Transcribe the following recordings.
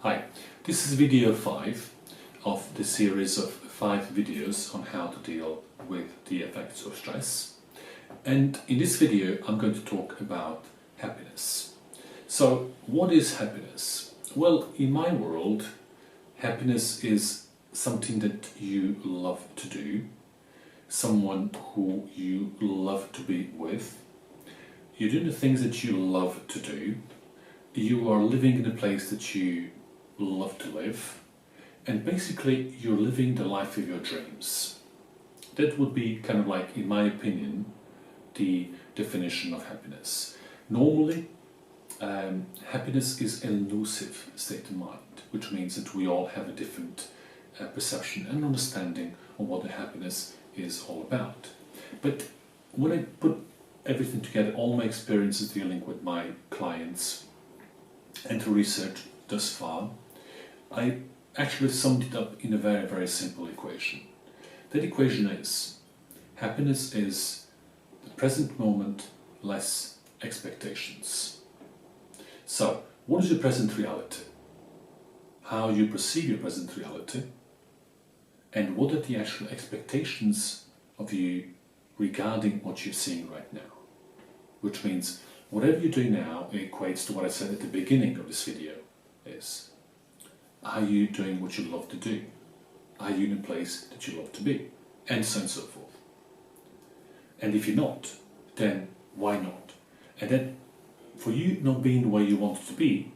Hi, this is video 5 of the series of 5 videos on how to deal with the effects of stress. And in this video I'm going to talk about happiness. So what is happiness? Well, in my world, happiness is something that you love to do, someone who you love to be with. You're doing the things that you love to do. You are living in a place that you love to live, and basically you're living the life of your dreams. That would be kind of like, in my opinion, the definition of happiness. Normally, happiness is an elusive state of mind, which means that we all have a different perception and understanding of what the happiness is all about. But when I put everything together, all my experiences dealing with my clients and to research thus far, I actually summed it up in a very, very simple equation. That equation is: happiness is the present moment less expectations. So, what is your present reality? How you perceive your present reality? And what are the actual expectations of you regarding what you're seeing right now? Which means, whatever you do now equates to what I said at the beginning of this video is: are you doing what you love to do? Are you in a place that you love to be? And so on and so forth. And if you're not, then why not? And then, for you not being the way you want it to be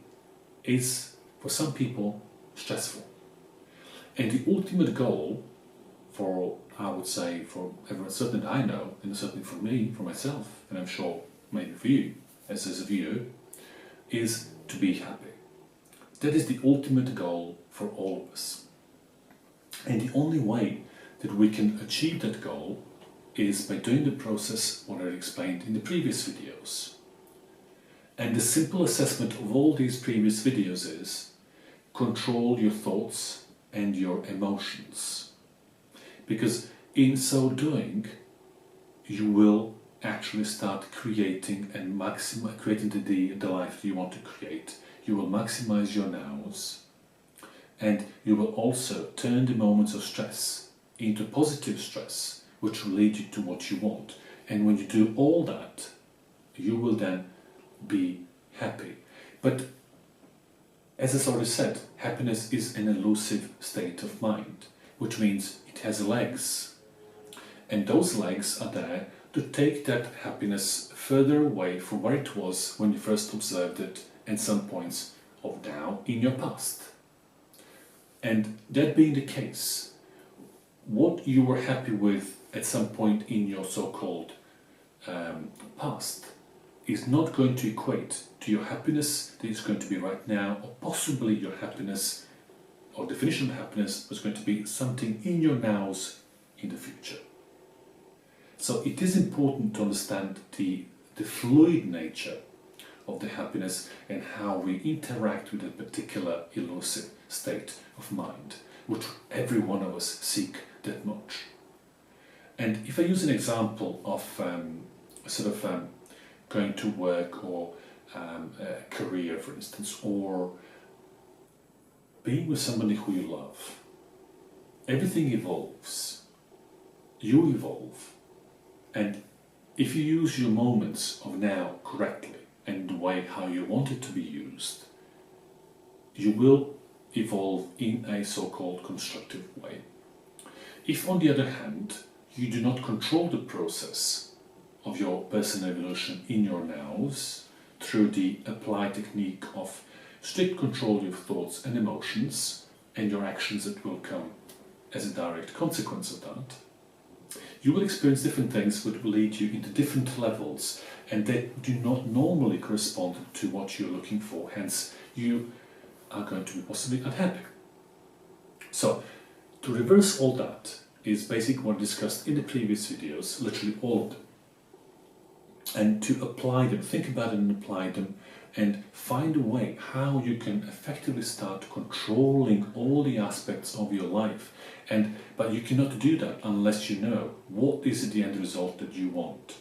is, for some people, stressful. And the ultimate goal for, I would say, for everyone, certainly I know, and certainly for me, for myself, and I'm sure maybe for you, as a viewer, is to be happy. That is the ultimate goal for all of us. And the only way that we can achieve that goal is by doing the process what I explained in the previous videos. And the simple assessment of all these previous videos is: control your thoughts and your emotions. Because in so doing, you will actually start creating and creating the life you want to create. You will maximize your nows, and you will also turn the moments of stress into positive stress, which will lead you to what you want. And when you do all that, you will then be happy. But as I already said, happiness is an elusive state of mind, which means it has legs. And those legs are there to take that happiness further away from where it was when you first observed it, and some points of now in your past. And that being the case, what you were happy with at some point in your so-called past is not going to equate to your happiness that is going to be right now, or possibly your happiness, or definition of happiness, was going to be something in your nows in the future. So it is important to understand the fluid nature of the happiness and how we interact with a particular elusive state of mind, which every one of us seek that much. And if I use an example of going to work, or a career, for instance, or being with somebody who you love, everything evolves. You evolve. And if you use your moments of now correctly, and the way how you want it to be used, you will evolve in a so-called constructive way. If, on the other hand, you do not control the process of your personal evolution in your nows through the applied technique of strict control of your thoughts and emotions and your actions that will come as a direct consequence of that, you will experience different things which will lead you into different levels, and that do not normally correspond to what you're looking for. Hence, you are going to be possibly unhappy. So, to reverse all that is basically what I discussed in the previous videos, literally all of them. And to apply them, think about them and apply them, and find a way how you can effectively start controlling all the aspects of your life. But you cannot do that unless you know what is the end result that you want.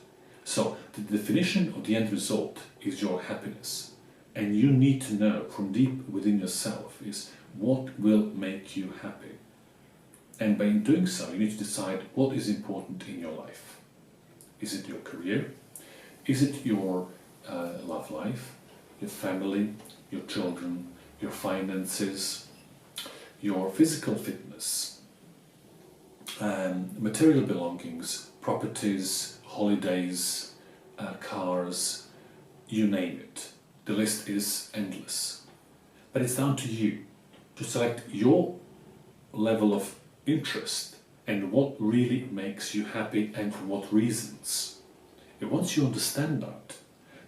So the definition of the end result is your happiness. And you need to know from deep within yourself is what will make you happy. And by doing so, you need to decide what is important in your life. Is it your career? Is it your love life, your family, your children, your finances, your physical fitness, material belongings, properties, holidays, cars, you name it. The list is endless. But it's down to you to select your level of interest and what really makes you happy and for what reasons. And once you understand that,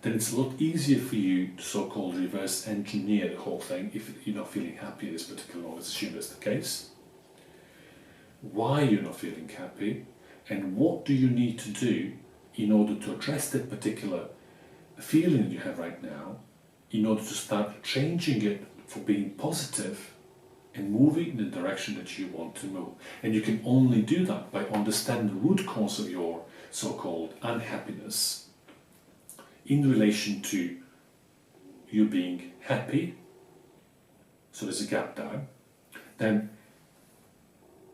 then it's a lot easier for you to so-called reverse engineer the whole thing if you're not feeling happy at this particular moment. Let's assume that's the case. Why you're not feeling happy and what do you need to do in order to address that particular feeling that you have right now in order to start changing it for being positive and moving in the direction that you want to move. And you can only do that by understanding the root cause of your so-called unhappiness in relation to you being happy. So there's a gap there. Then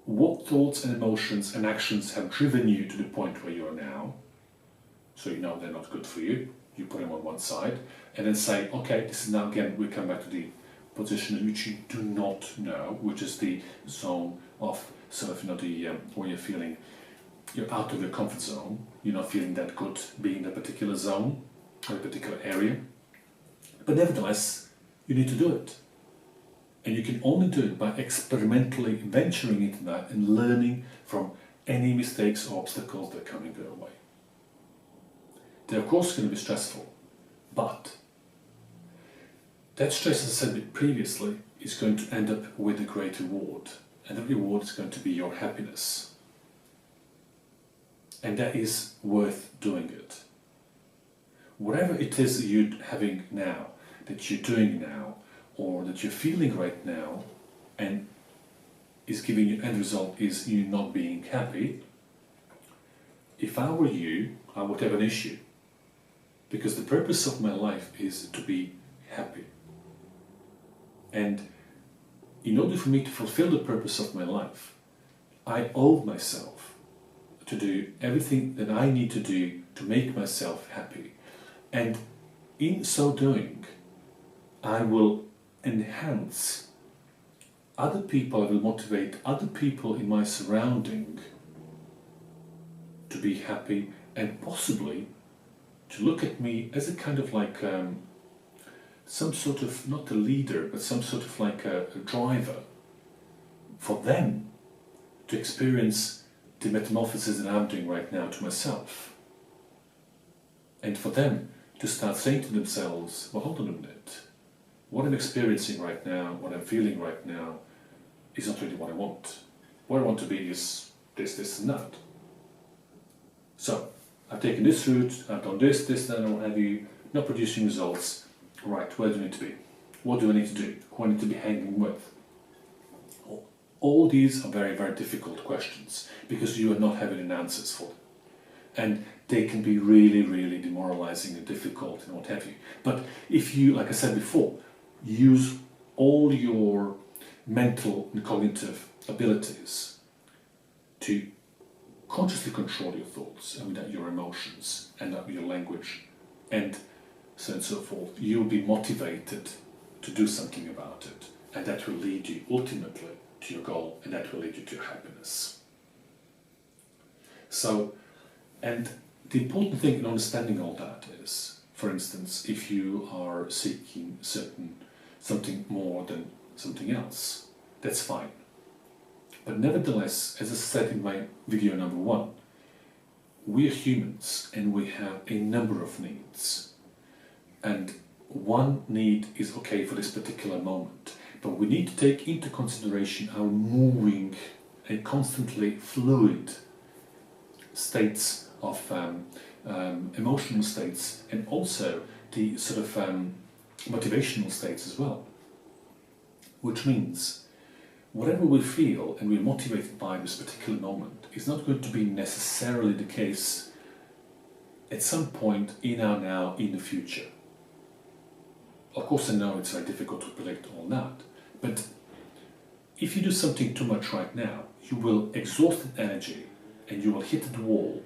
what thoughts and emotions and actions have driven you to the point where you are now? So you know they're not good for you. You put them on one side and then say, okay, this is now again, we come back to the position in which you do not know, which is the zone of sort of, where you're feeling you're out of your comfort zone, you're not feeling that good being in a particular zone or a particular area. But nevertheless, you need to do it. And you can only do it by experimentally venturing into that and learning from any mistakes or obstacles that come in your way. They're of course going to be stressful, but that stress, as I said previously, is going to end up with a great reward. And the reward is going to be your happiness. And that is worth doing it. Whatever it is that you're having now, that you're doing now, or that you're feeling right now, and is giving you end result is you not being happy, if I were you, I would have an issue. Because the purpose of my life is to be happy. And in order for me to fulfill the purpose of my life, I owe myself to do everything that I need to do to make myself happy. And in so doing, I will enhance other people, I will motivate other people in my surrounding to be happy and possibly to look at me as a kind of like some sort of, not a leader, but some sort of like a driver for them to experience the metamorphosis that I'm doing right now to myself. And for them to start saying to themselves, well, hold on a minute, what I'm experiencing right now, what I'm feeling right now, is not really what I want. What I want to be is this, and that. So, I've taken this route, I've done this, that, or have you, not producing results. Right, where do I need to be? What do I need to do? Who I need to be hanging with? All these are very, very difficult questions because you are not having an answers for them. And they can be really, really demoralizing and difficult and what have you. But if you, like I said before, use all your mental and cognitive abilities to consciously control your thoughts and your emotions and your language and so on and so forth, you'll be motivated to do something about it, and that will lead you ultimately to your goal, and that will lead you to your happiness. So, and the important thing in understanding all that is, for instance, if you are seeking something more than something else, that's fine. But nevertheless, as I said in my video number 1, we are humans and we have a number of needs. And one need is okay for this particular moment, but we need to take into consideration our moving and constantly fluid states of emotional states, and also the sort of motivational states as well. Which means whatever we feel and we're motivated by this particular moment is not going to be necessarily the case at some point in our now in the future. Of course, I know it's very difficult to predict all that, but if you do something too much right now, you will exhaust energy and you will hit the wall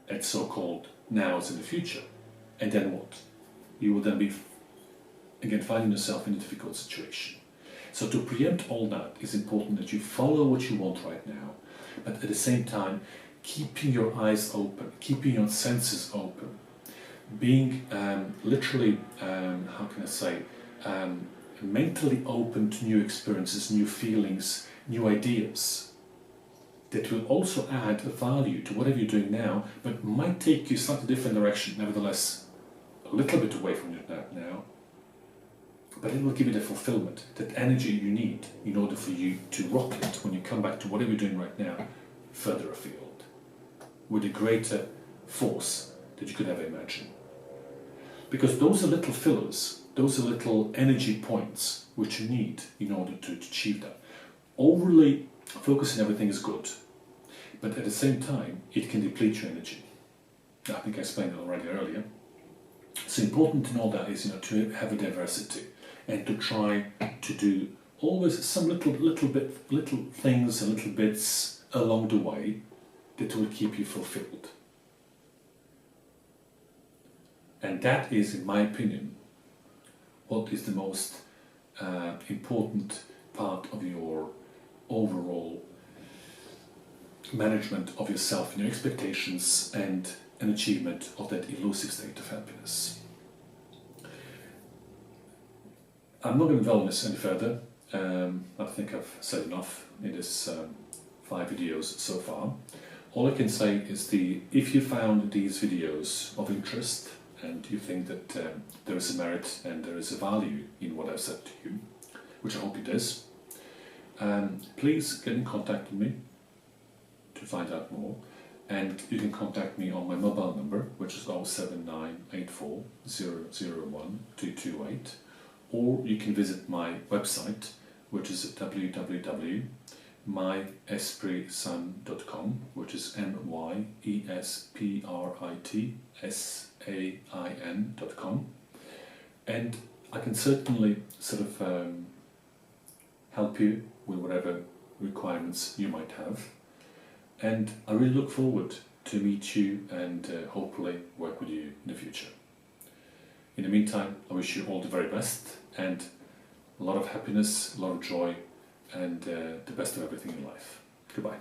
at so-called nows in the future. And then what? You will then be, again, finding yourself in a difficult situation. So to preempt all that, it's important that you follow what you want right now, but at the same time, keeping your eyes open, keeping your senses open, being literally, how can I say, mentally open to new experiences, new feelings, new ideas that will also add a value to whatever you're doing now, but might take you a slightly different direction, nevertheless, a little bit away from it now, but it will give you the fulfillment, that energy you need in order for you to rock it when you come back to whatever you're doing right now, further afield, with a greater force that you could ever imagine. Because those are little fillers, those are little energy points which you need in order to achieve that. Overly focusing on everything is good, but at the same time, it can deplete your energy. I think I explained it already earlier. So important to know that is, to have a diversity and to try to do always some little things and little bits along the way that will keep you fulfilled. And that is, in my opinion, what is the most important part of your overall management of yourself and your expectations and an achievement of that elusive state of happiness. I'm not going to dwell on this any further. I think I've said enough in this 5 videos so far. All I can say is if you found these videos of interest and you think that there is a merit and there is a value in what I've said to you, which I hope it does, please get in contact with me to find out more. And you can contact me on my mobile number, which is 07984 001 228, or you can visit my website, which is www.myespritsain.com, which is myespritsain.com, and I can certainly help you with whatever requirements you might have. And I really look forward to meet you and hopefully work with you in the future. In the meantime, I wish you all the very best and a lot of happiness, a lot of joy, and the best of everything in life. Goodbye.